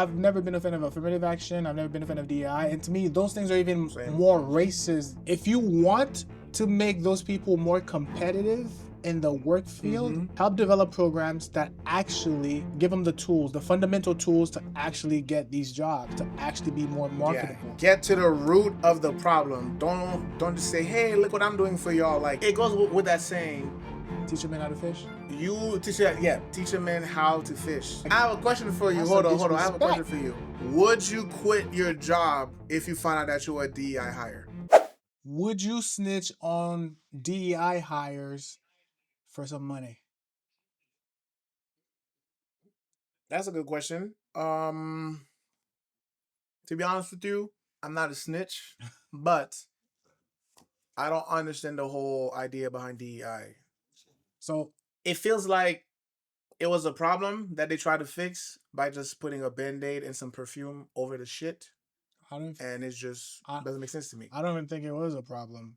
I've never been a fan of affirmative action. I've never been a fan of DEI. And to me, those things are even more racist. If you want to make those people more competitive in the work field, help develop programs that actually give them the tools, the fundamental tools to actually get these jobs, to actually be more marketable. Yeah, get to the root of the problem. Don't just say, hey, look what I'm doing for y'all. Like, it goes with that saying, teach a man how to fish. You teach a man how to fish. I have a question for you. Hold on. I have a question for you. Would you quit your job if you find out that you were a DEI hire? Would you snitch on DEI hires for some money? That's a good question. To be honest with you, I'm not a snitch, but I don't understand the whole idea behind DEI. So it feels like it was a problem that they tried to fix by just putting a band-aid and some perfume over the shit. And it just doesn't make sense to me. I don't even think it was a problem.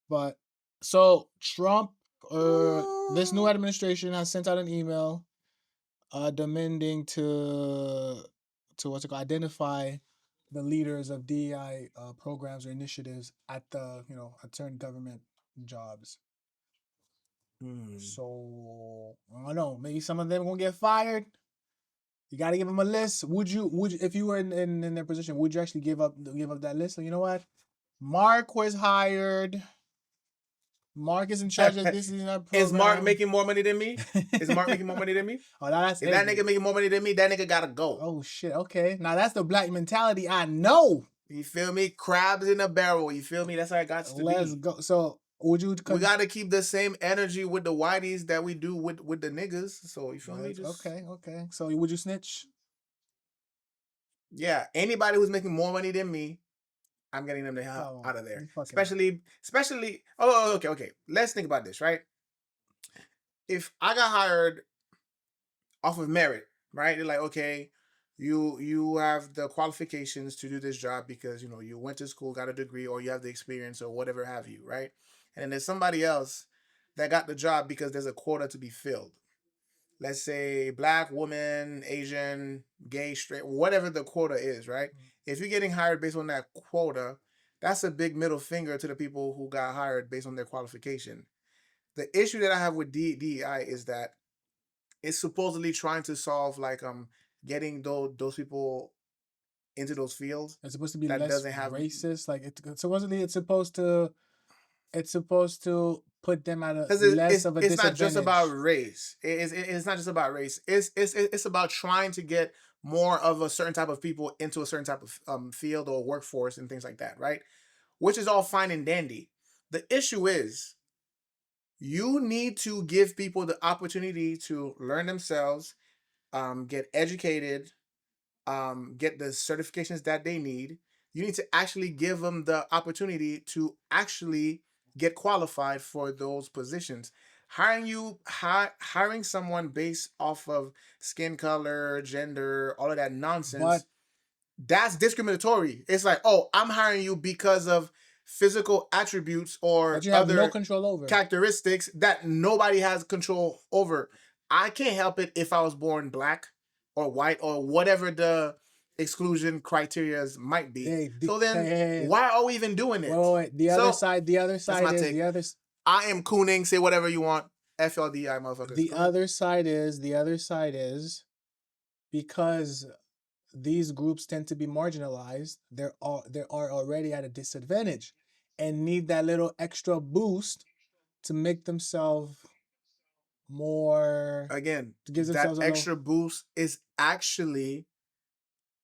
But so Trump, this new administration has sent out an email demanding to what's it called, identify the leaders of DEI programs or initiatives at the at certain government jobs. So I don't know, maybe some of them gonna get fired. You gotta give them a list. Would you if you were in their position, would you actually give up that list? So you know what? Mark was hired. Mark is in charge of this program. Is Mark making more money than me? Is Mark making more money than me? Oh, that's if that nigga making more money than me, that nigga gotta go. Oh shit. Okay, now that's the black mentality. I know. You feel me? Crabs in a barrel. You feel me? That's how it got to be. Let's go. So would you? We gotta keep the same energy with the whiteys that we do with the niggas. So you feel me? Just... Okay. So would you snitch? Yeah. Anybody who's making more money than me, I'm getting them the hell out of there. Especially. Oh, okay. Let's think about this, right? If I got hired off of merit, right? They're like, okay, you have the qualifications to do this job because you went to school, got a degree, or you have the experience, or whatever have you, right? And then there's somebody else that got the job because there's a quota to be filled. Let's say black, woman, Asian, gay, straight, whatever the quota is, right? If you're getting hired based on that quota, that's a big middle finger to the people who got hired based on their qualification. The issue that I have with DEI is that it's supposedly trying to solve getting those people into those fields. It's supposed to be less racist. Like supposedly it's supposed to put them at a less of a disadvantage. It's not just about race. It's not just about race. It's about trying to get more of a certain type of people into a certain type of field or workforce and things like that, right? Which is all fine and dandy. The issue is you need to give people the opportunity to learn themselves, get educated, get the certifications that they need. You need to actually give them the opportunity to actually get qualified for those positions. Hiring someone based off of skin color, gender, all of that nonsense, that's discriminatory. It's like, oh, I'm hiring you because of physical attributes or that you have no control over, characteristics that nobody has control over. I can't help it if I was born black or white or whatever the exclusion criteria might be. So then why are we even doing it? Wait. The other side is I am cooning. Say whatever you want. FLDI, motherfuckers. The other side is because these groups tend to be marginalized. They are already at a disadvantage and need that little extra boost to make themselves more. Again, that extra boost is actually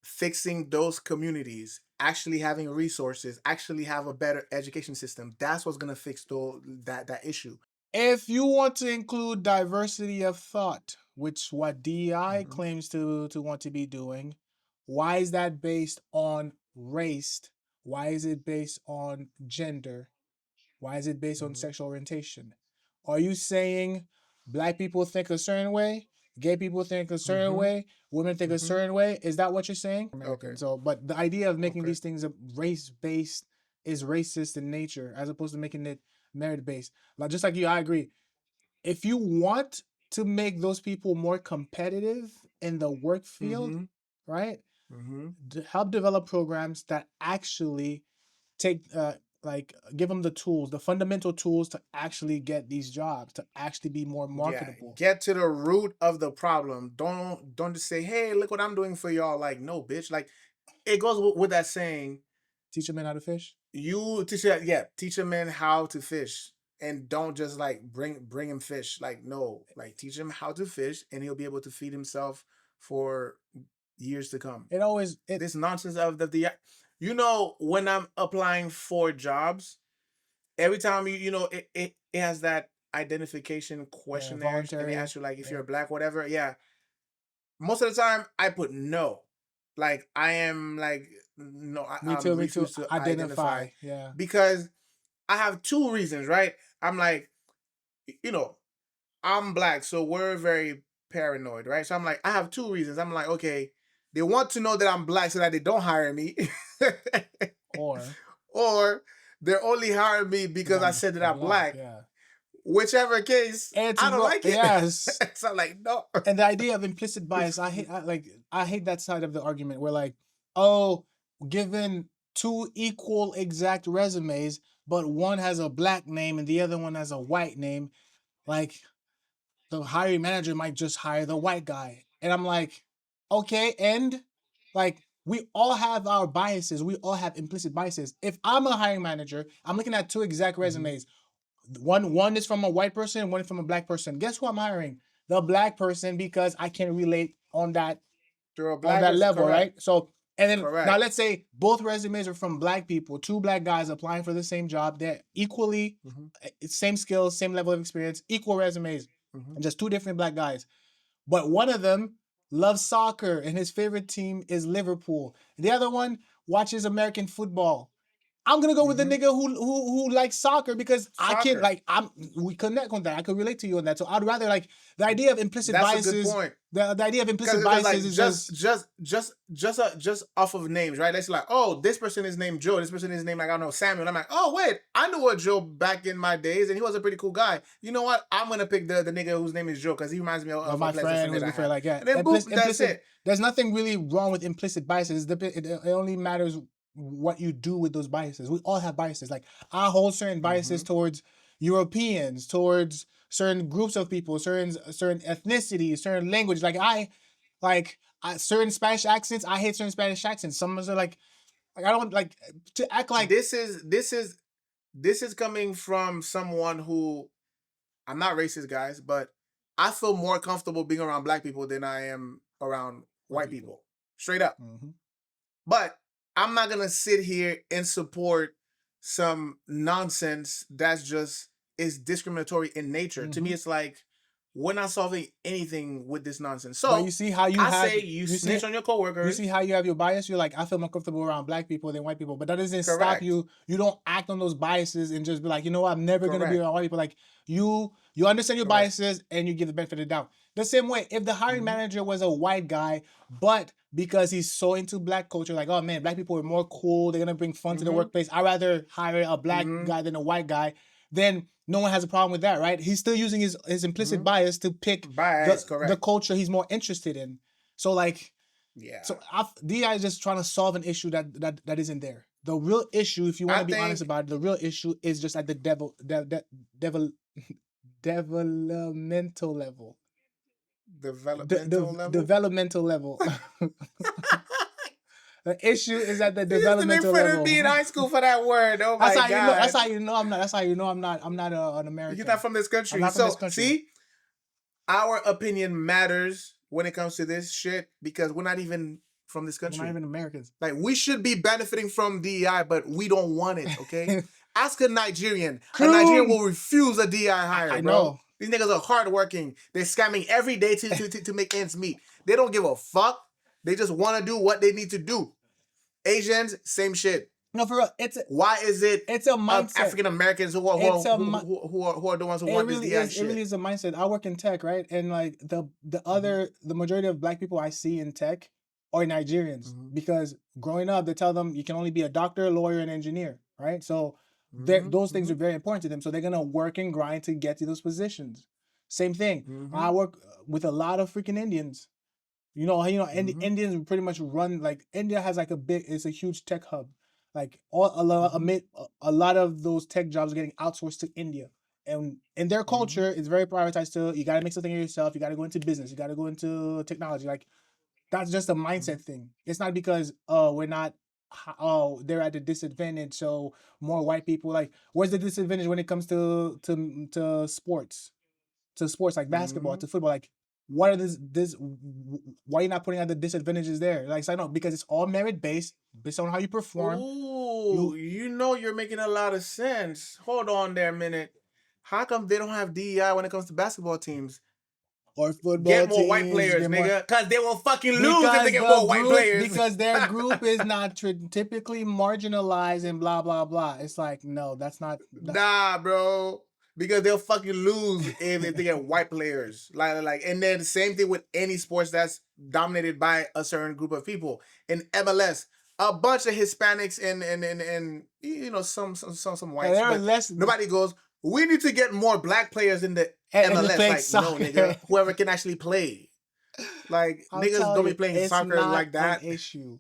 fixing those communities, actually having resources, actually have a better education system. That's what's gonna fix that issue. If you want to include diversity of thought, which what DEI claims to want to be doing, why is that based on race? Why is it based on gender? Why is it based on sexual orientation? Are you saying black people think a certain way, gay people think a certain way, women think a certain way? Is that what you're saying? Okay. So, but the idea of making these things race-based is racist in nature, as opposed to making it merit-based. Like, just like you, I agree. If you want to make those people more competitive in the work field, right? help develop programs that actually take like give them the tools, the fundamental tools to actually get these jobs, to actually be more Yeah, marketable. get to the root of the problem. Don't just say, "Hey, look what I'm doing for y'all." Like, no, bitch. Like, it goes with that saying. Teach a man how to fish. You teach a man how to fish, and don't just like bring him fish. Like, no, like teach him how to fish, and he'll be able to feed himself for years to come. This nonsense of the you know, when I'm applying for jobs, every time it has that identification questionnaires, and they ask you like if you're black, whatever. Yeah, most of the time I put no. Like, I am like, no, Me too. Me too. refuse to Identify. identify, Yeah. because I have two reasons, right? I'm like, you know, I'm black, so we're very paranoid, right? So I'm like, I have two reasons. I'm like, okay, they want to know that I'm black so that they don't hire me, or they're only hiring me because I said that I'm black. Yeah. Whichever case, I don't like it. Yes. So I'm like, no. And the idea of implicit bias, I hate that side of the argument where like, oh, given two equal exact resumes, but one has a black name and the other one has a white name, like the hiring manager might just hire the white guy. And I'm like, okay, and like we all have our biases. We all have implicit biases. If I'm a hiring manager, I'm looking at two exact resumes. One is from a white person, one is from a black person. Guess who I'm hiring? The black person, because I can relate on that level, correct. Right? So, and then now let's say both resumes are from black people, two black guys applying for the same job. They're equally same skills, same level of experience, equal resumes, and just two different black guys. But one of them loves soccer and his favorite team is Liverpool. The other one watches American football. I'm gonna go with the nigga who likes soccer because I can we connect on that. I can relate to you on that. So I'd rather like the idea of implicit biases. That's a good point. The idea of implicit biases like, is just off of names, right? Let's like, oh, this person is named Joe. This person is named like, I don't know, Samuel. I'm like, oh wait, I knew a Joe back in my days, and he was a pretty cool guy. You know what? I'm gonna pick the nigga whose name is Joe because he reminds me of my friend who's friend like that. And then boop, that's it. There's nothing really wrong with implicit biases. It only matters what you do with those biases. We all have biases. Like I hold certain biases towards Europeans, towards certain groups of people, certain ethnicities, certain language. Certain Spanish accents. I hate certain Spanish accents. Some are like I don't like to act like this is coming from someone who, I'm not racist, guys, but I feel more comfortable being around black people than I am around white people. Straight up. But I'm not gonna sit here and support some nonsense that's just is discriminatory in nature. To me, it's like we're not solving anything with this nonsense. So but you see how you say you snitch on your coworkers. You see how you have your bias. You're like, I feel more comfortable around black people than white people, but that doesn't stop you. You don't act on those biases and just be like, you know what, I'm never gonna be around white people. Like you understand your biases and you give the benefit of the doubt. The same way, if the hiring manager was a white guy, but because he's so into black culture, like, oh man, black people are more cool, they're gonna bring fun to the workplace, I'd rather hire a black guy than a white guy, then no one has a problem with that, right? He's still using his implicit bias to pick the culture he's more interested in. So like, so D.E.I is just trying to solve an issue that isn't there. The real issue, if you want to be honest about it, the real issue is just at the developmental level. Developmental level. The issue is at the developmental level. Be in high school for that word. Oh my god! That's how you know I'm not. That's how you know I'm not. I'm not an American. You're not from this country. I'm not from this country. See, our opinion matters when it comes to this shit because we're not even from this country. We're not even Americans. Like we should be benefiting from DEI, but we don't want it. Okay, ask a Nigerian. A Nigerian will refuse a DEI hire. I know. These niggas are hardworking. They're scamming every day to make ends meet. They don't give a fuck. They just want to do what they need to do. Asians, same shit. No, for real. Why is it? It's a mindset. African Americans who are the ones who want this DEI shit. It really is a mindset. I work in tech, right? And like the majority of black people I see in tech are Nigerians because growing up they tell them you can only be a doctor, lawyer, and engineer, right? So those things are very important to them. So they're gonna work and grind to get to those positions. Same thing. I work with a lot of freaking Indians. Indians pretty much run, like, India has like it's a huge tech hub. Like a lot of those tech jobs are getting outsourced to India. And in their culture, it's very prioritized to, you gotta make something of yourself, you gotta go into business, you gotta go into technology. Like, that's just a mindset thing. It's not because we're not they're at a disadvantage, so more white people, like, where's the disadvantage when it comes to sports? To sports like basketball, to football, like, what are this why are you not putting out the disadvantages there? Like, so I know, because it's all merit based on how you perform. Oh, you're making a lot of sense. Hold on there a minute. How come they don't have DEI when it comes to basketball teams? Or football Get more white teams players, get more, nigga. Cause they will fucking lose if they get more white players. because their group is not typically marginalized and blah blah blah. It's like, no, that's not Nah, bro. Because they'll fucking lose if they get white players. Like, and then the same thing with any sports that's dominated by a certain group of people. In MLS, a bunch of Hispanics and some whites, but less, nobody goes, we need to get more black players in the MLS. Like, soccer. no, nigga, whoever can actually play. Like, niggas don't be playing soccer like that. An issue.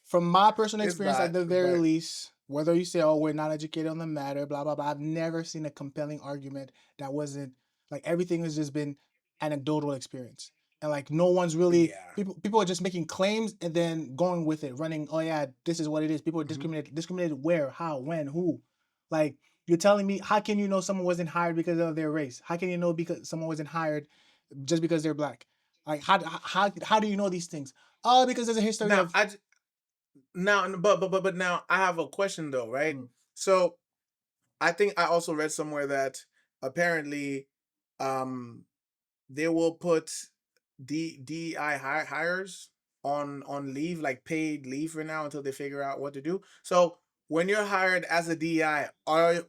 From my personal It's experience, at not, the very but least, whether you say, "Oh, we're not educated on the matter," blah blah blah, I've never seen a compelling argument that wasn't, like, everything has just been anecdotal experience, and like no one's really, yeah. people are just making claims and then going with it, running. Oh yeah, this is what it is. People are discriminated where, how, when, who, like. You're telling me, how can you know someone wasn't hired because of their race? How can you know because someone wasn't hired just because they're black? Like, how do you know these things? Oh, because there's a history Now, of. but now I have a question though, right? So I think I also read somewhere that apparently, they will put DEI hires on leave, like paid leave for now until they figure out what to do. So when you're hired as a DEI, or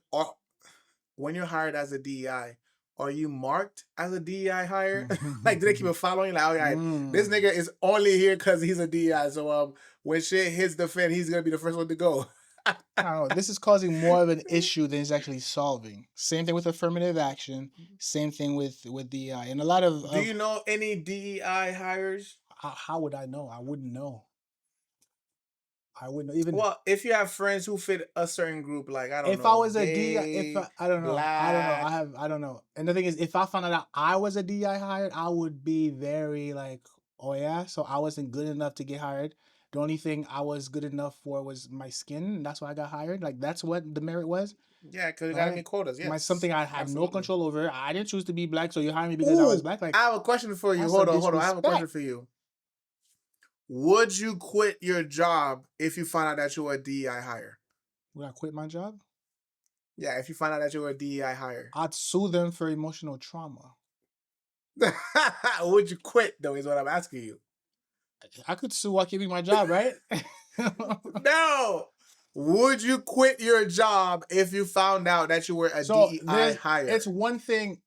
when you're hired as a DEI, are you marked as a DEI hire? Like, do they keep following? Like, oh yeah, this nigga is only here because he's a DEI. So when shit hits the fan, he's gonna be the first one to go. I don't know. This is causing more of an issue than it's actually solving. Same thing with affirmative action. Same thing with DEI, and a lot of. Do you know any DEI hires? How would I know? I wouldn't know. I wouldn't even. Well, if you have friends who fit a certain group, like, I don't If know, I was a gay, DI, if I don't know, black. I don't know. And the thing is, if I found out I was a DI hired, I would be very like, oh yeah, so I wasn't good enough to get hired. The only thing I was good enough for was my skin, and that's why I got hired. Like, that's what the merit was. Yeah, because you gotta meet quotas. Yes, Something I had no absolutely. control over. I didn't choose to be black, so you hired me because I was black. Like, I have a question for you. that's Hold a on. I have a question disrespect. for you. Would you quit your job if you found out that you were a DEI hire? Would I quit my job? Yeah, if you find out that you were a DEI hire. I'd sue them for emotional trauma. Would you quit though? Is what I'm asking you. I could sue while keeping my job, right? No. Would you quit your job if you found out that you were a DEI hire? It's one thing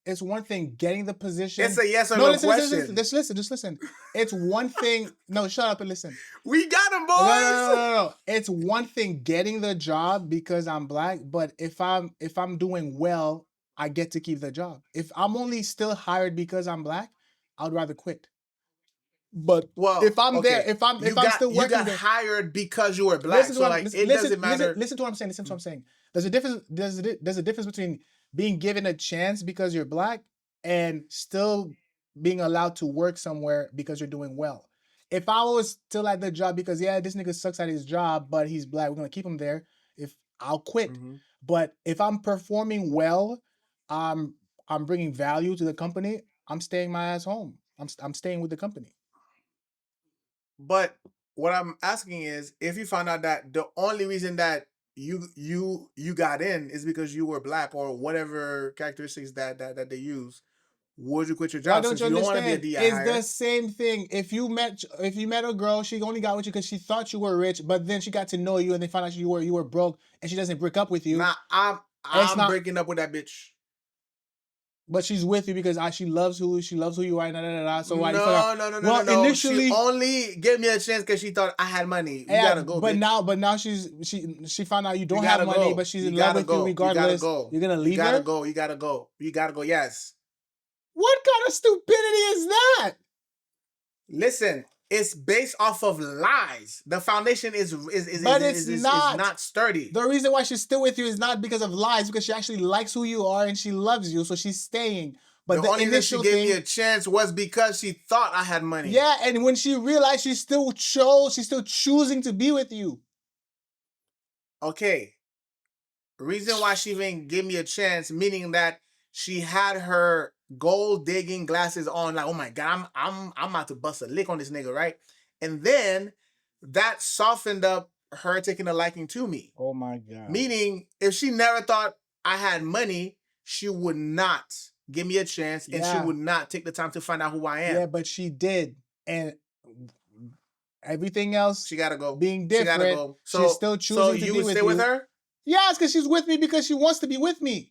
getting the position. It's a yes or no question. Just listen. It's one thing. No, shut up and listen. We got him, boys. No. It's one thing getting the job because I'm black, but if I'm doing well, I get to keep the job. If I'm only still hired because I'm black, I'd rather quit. But if I'm there, if I'm still working, you got hired because you were black. So like, it doesn't matter. Listen to what I'm saying. Listen to what I'm saying. There's a difference. There's a difference between being given a chance because you're black and still being allowed to work somewhere because you're doing well. If I was still at the job because, yeah, this nigga sucks at his job, but he's black, we're gonna keep him there. If I'll quit. But if I'm performing well, I'm bringing value to the company, I'm staying my ass home. I'm staying with the company. But what I'm asking is, if you found out that the only reason that you got in is because you were black or whatever characteristics that they use, would you quit your job? Why don't you understand? It's the same thing. If you met a girl, she only got with you because she thought you were rich, but then she got to know you and they found out you were broke, and she doesn't break up with you. Nah, I'm breaking up with that bitch. But she's with you because she loves who you are. So why? No. Initially, she only gave me a chance because she thought I had money. You gotta go. But bitch. now she found out you don't have money, but she's in love with you regardless. You're gonna leave her. You gotta go. Yes. What kind of stupidity is that? Listen, It's based off of lies. The foundation is not sturdy. The reason why she's still with you is not because of lies, because she actually likes who you are and she loves you, so she's staying. But the only initial reason she gave me a chance was because she thought I had money. Yeah, and when she realized she's still choosing to be with you. Okay. Reason why she even gave me a chance, meaning that she had her gold digging glasses on, like, oh my god, I'm about to bust a lick on this nigga, right? And then that softened up her taking a liking to me. Oh my god. Meaning, if she never thought I had money, she would not give me a chance, and she would not take the time to find out who I am. Yeah, but she did, and everything else, she gotta go. Being different, she gotta go. So, she's still choosing to be with you. With her? Yes, because she's with me because she wants to be with me.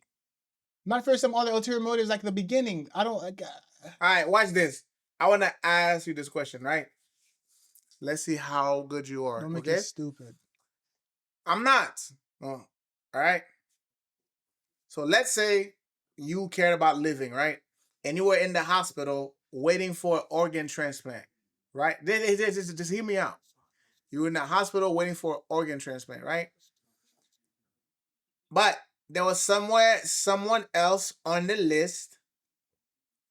Not for some other ulterior motives like the beginning. All right, watch this. I want to ask you this question, right? Let's see how good you are. Don't make it stupid. I'm not. All right. So let's say you cared about living, right? And you were in the hospital waiting for an organ transplant, right? Just hear me out. You were in the hospital waiting for an organ transplant, right? But there was someone else on the list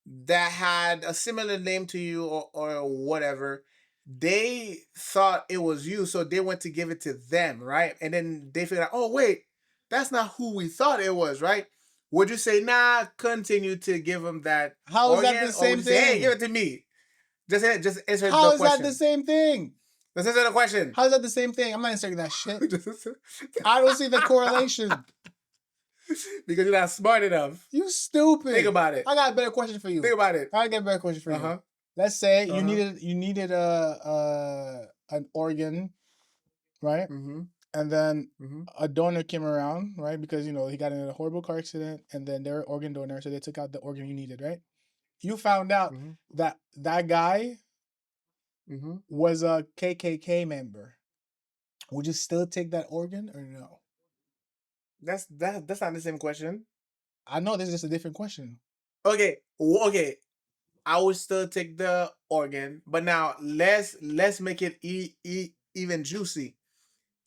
that had a similar name to you or whatever. They thought it was you, so they went to give it to them, right? And then they figured out, oh wait, that's not who we thought it was, right? Would you say, nah, continue to give them that? How is that the same thing? Say, hey, give it to me. Just answer the question. How is that the same thing? Let's answer the question. How is that the same thing? I'm not answering that shit. I don't see the correlation. Because you're not smart enough. You stupid. Think about it. I got a better question for you. Think about it. I got a better question for you. Let's say you needed an organ, right? Mm-hmm. And then a donor came around, right? Because, he got in a horrible car accident and then they're an organ donor. So they took out the organ you needed, right? You found out that guy was a KKK member. Would you still take that organ or no? That's not the same question. I know this is just a different question. Okay. I would still take the organ, but now let's make it even juicy.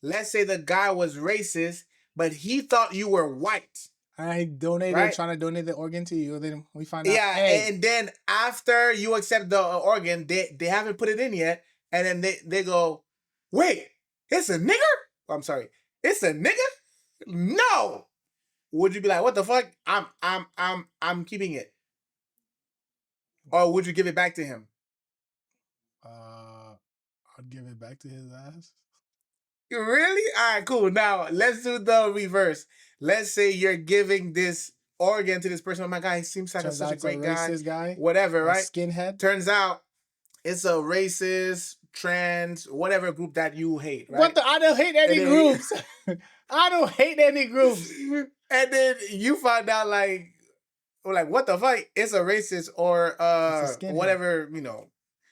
Let's say the guy was racist, but he thought you were white. I donated, right? Trying to donate the organ to you. Then we find out. Yeah, and then after you accept the organ, they haven't put it in yet, and then they go, wait, it's a nigger? Oh, I'm sorry, it's a nigger? No. Would you be like, what the fuck? I'm keeping it. Or would you give it back to him? I'd give it back to his ass. Really? All right, cool. Now, let's do the reverse. Let's say you're giving this organ to this person. Oh my God, he seems like such a great guy. Whatever, right? Skinhead. Turns out it's a racist, trans, whatever group that you hate, right? What I don't hate any groups. I don't hate any groups. And then you find out like what the fuck? It's a racist or whatever,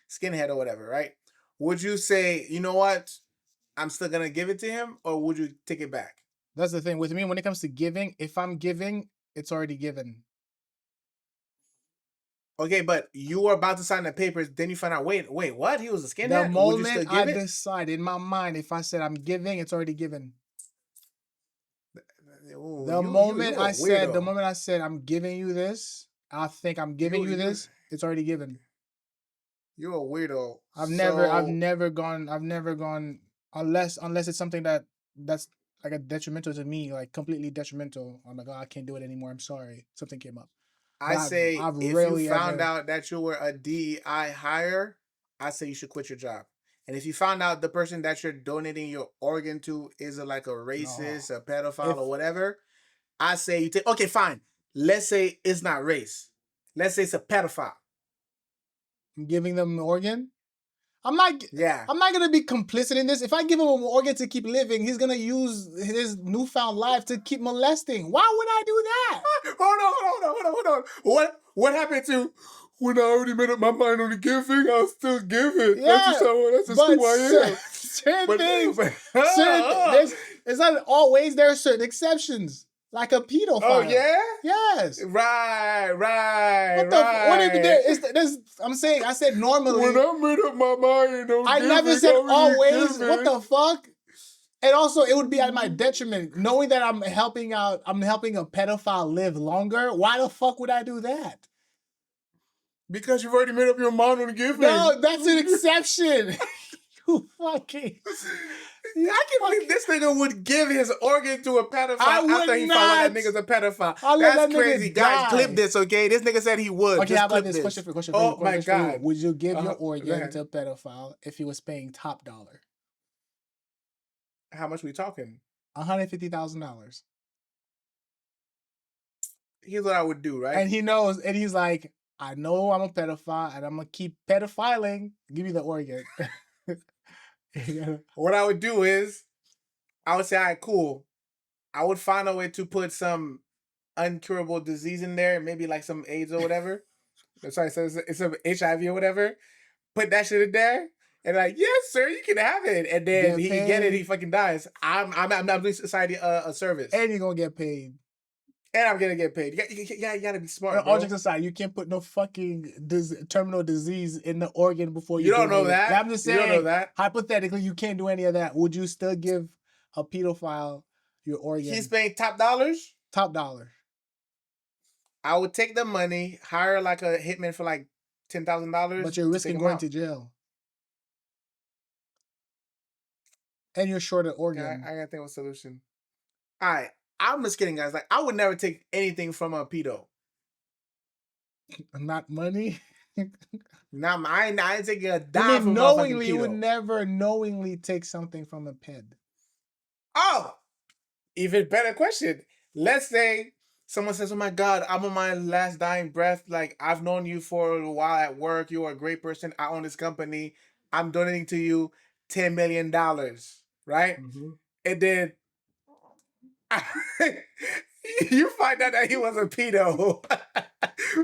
skinhead or whatever, right? Would you say, you know what? I'm still gonna give it to him, or would you take it back? That's the thing with me. When it comes to giving, if I'm giving, it's already given. Okay, but you were about to sign the papers, then you find out, wait, what? He was a skinhead? The moment I decide in my mind, if I said I'm giving, it's already given. The moment I said I'm giving you this, I think I'm giving you this, it's already given. You're a weirdo. I've never gone unless it's something that's like a detrimental to me, like completely detrimental. I'm like, oh, I can't do it anymore. I'm sorry. Something came up. If you found out that you were a DEI hire, I say you should quit your job. And if you found out the person that you're donating your organ to is a racist, a pedophile, or whatever, I say you take. Okay, fine. Let's say it's not race. Let's say it's a pedophile. I'm giving them an organ. I'm not gonna be complicit in this. If I give him an organ to keep living, he's gonna use his newfound life to keep molesting. Why would I do that? Hold on. What happened to when I already made up my mind on the giving? I'll still give it. Yeah, that's just who I am. Certain things. It's not always. There are certain exceptions. Like a pedophile. Oh yeah. Yes. Right. What if there? I'm saying. I said normally. When I made up my mind, I never said always. What the fuck? And also, it would be at my detriment, knowing that I'm helping a pedophile live longer. Why the fuck would I do that? Because you've already made up your mind on giving. No, that's an exception. You fucking. I can't believe this nigga would give his organ to a pedophile after he found out that nigga's a pedophile. That's crazy. Guys, clip this, okay? This nigga said he would. Okay, how about this? Question for you. Oh my God. Would you give your organ to a pedophile if he was paying top dollar? How much we talking? $150,000. Here's what I would do, right? And he knows, and he's like, I know I'm a pedophile, and I'm gonna keep pedophiling. Give me the organ. What I would do is, I would say, all right, cool. I would find a way to put some uncurable disease in there, maybe like some AIDS or whatever. Sorry, so it's some HIV or whatever. Put that shit in there, and like, yes, sir, you can have it. And then he can get it, he fucking dies. I'm doing society a service, and you're gonna get paid. And I'm gonna get paid. You gotta be smart. All jokes aside, you can't put no fucking terminal disease in the organ before you. You don't know that. I'm just saying. You don't know that. Hypothetically, you can't do any of that. Would you still give a pedophile your organ? He's paying top dollars. Top dollar. I would take the money, hire like a hitman for like $10,000. But you're risking going to jail. And you're short an organ. I gotta think of a solution. All right. I'm just kidding, guys. Like, I would never take anything from a pedo. Not money? I ain't taking a dime from a fucking pedo. You would never knowingly take something from a ped. Oh! Even better question. Let's say someone says, oh my God, I'm on my last dying breath. Like, I've known you for a while at work. You are a great person. I own this company. I'm donating to you $10 million. Right? Mm-hmm. And then you find out that he was a pedo.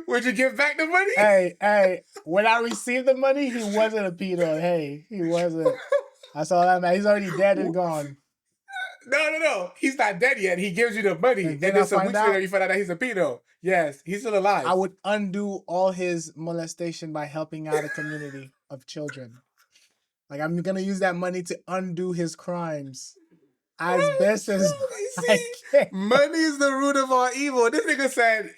Would you give back the money? Hey, when I received the money, he wasn't a pedo. Hey, he wasn't. I saw that man. He's already dead and gone. No. He's not dead yet. He gives you the money. And then some weeks later, you find out that he's a pedo. Yes, he's still alive. I would undo all his molestation by helping out a community of children. Like, I'm going to use that money to undo his crimes. As best as I can. Money is the root of all evil. This nigga said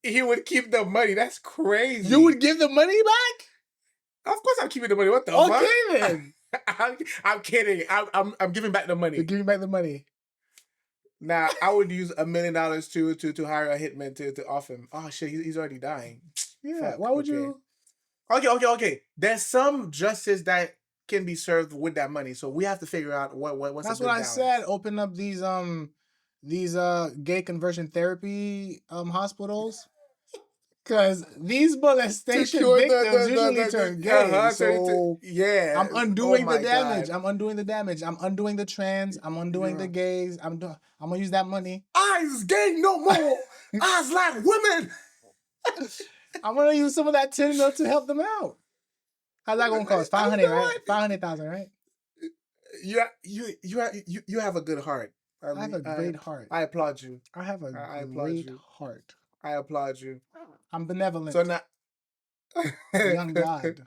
he would keep the money. That's crazy. You would give the money back? Of course I'm keeping the money. What the fuck? Okay then. I'm kidding. I'm giving back the money. You're giving back the money. Now, I would use $1 million to hire a hitman to off him. Oh shit, he's already dying. Yeah, fuck, why would you? Okay. There's some justice that can be served with that money, so we have to figure out what's. That's what I said. Open up these gay conversion therapy hospitals, because these molestation victims usually turn gay. So yeah, I'm undoing the damage. God. I'm undoing the damage. I'm undoing the trans. I'm undoing the gays. I'm gonna use that money. Eyes gay no more. Eyes like women. I'm gonna use some of that $10 million to help them out. How's that gonna cost? 500, right? 500,000, right? You have a good heart. I have a great heart. I applaud you. I have a great heart. I applaud you. I'm benevolent. So now, young God.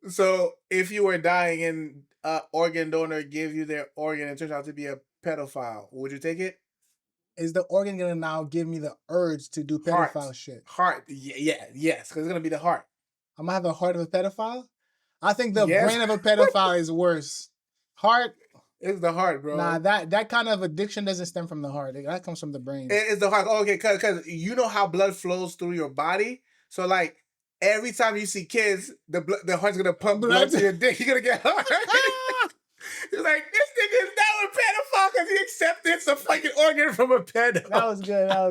So if you were dying and an organ donor gave you their organ and it turns out to be a pedophile, would you take it? Is the organ gonna now give me the urge to do pedophile shit? Heart. Yes, because it's gonna be the heart. I'm gonna have the heart of a pedophile? I think the brain of a pedophile is worse. Heart. It's the heart, bro. Nah, that kind of addiction doesn't stem from the heart. That comes from the brain. It's the heart. Okay, because you know how blood flows through your body? So, like, every time you see kids, the heart's gonna pump blood to your dick. You're gonna get hard. You're like, this nigga is now a pedophile because he accepted some fucking organ from a pedo. That was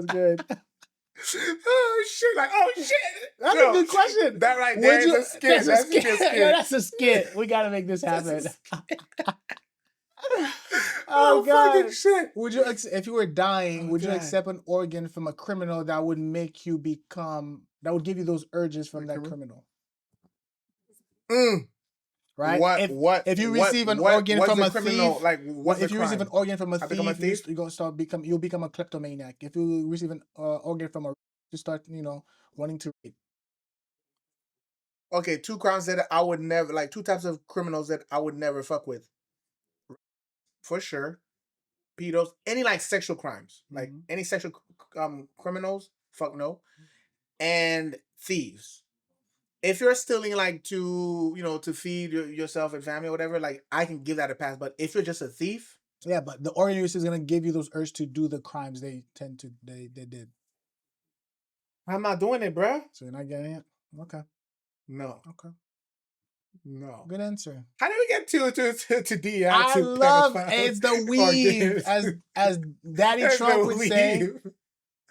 good. Oh shit! Like, oh shit! That's a good question. That right there is a skit. That's a skit. Yeah, that's a skit. We gotta make this happen. Oh God! Fucking shit! Would you, if you were dying, would you accept an organ from a criminal that would make you that would give you those urges from that criminal? right? If you receive an organ from a thief, like what's if you receive an organ from a thief, you're gonna you'll become a kleptomaniac. If you receive an organ from a, you start wanting to rape. Okay, two crimes that I would never, like two types of criminals that I would never fuck with. For sure. Pedos, any like sexual crimes, like any sexual criminals, fuck no. And thieves. If you're stealing like to feed yourself and family or whatever, like I can give that a pass. But if you're just a thief, yeah, but the organ use is gonna give you those urge to do the crimes they did. I'm not doing it, bruh. So you're not getting it? Okay. No. Okay. No. Good answer. How did we get to DEI? I love it's the weave, as Daddy Trump would say.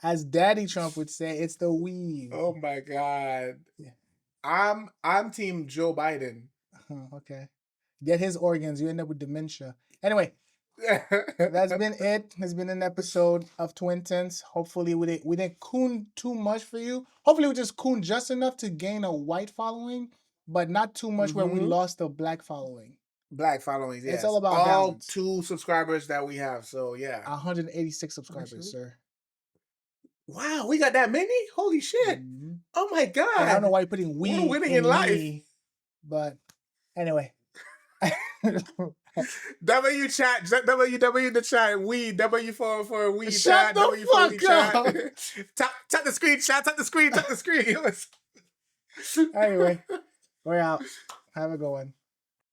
As Daddy Trump would say, it's the weave. Oh my God. Yeah. I'm team Joe Biden. Okay. Get his organs, you end up with dementia. Anyway, that's been it. It's been an episode of Twin Tints. Hopefully we didn't coon too much for you. Hopefully we just coon just enough to gain a white following, but not too much where we lost the black following. Black followings, yes. It's all about balance. 2 subscribers that we have, so yeah. 186 subscribers, sir. Wow, we got that many? Holy shit. Oh my God. I don't know why you're putting we We're winning in life. Me, but anyway. W chat, W the chat, we, W for we Shut chat, the W fuck for we chat. up. Tap the screen, chat, tap the screen. Anyway, we're out. Have a good one.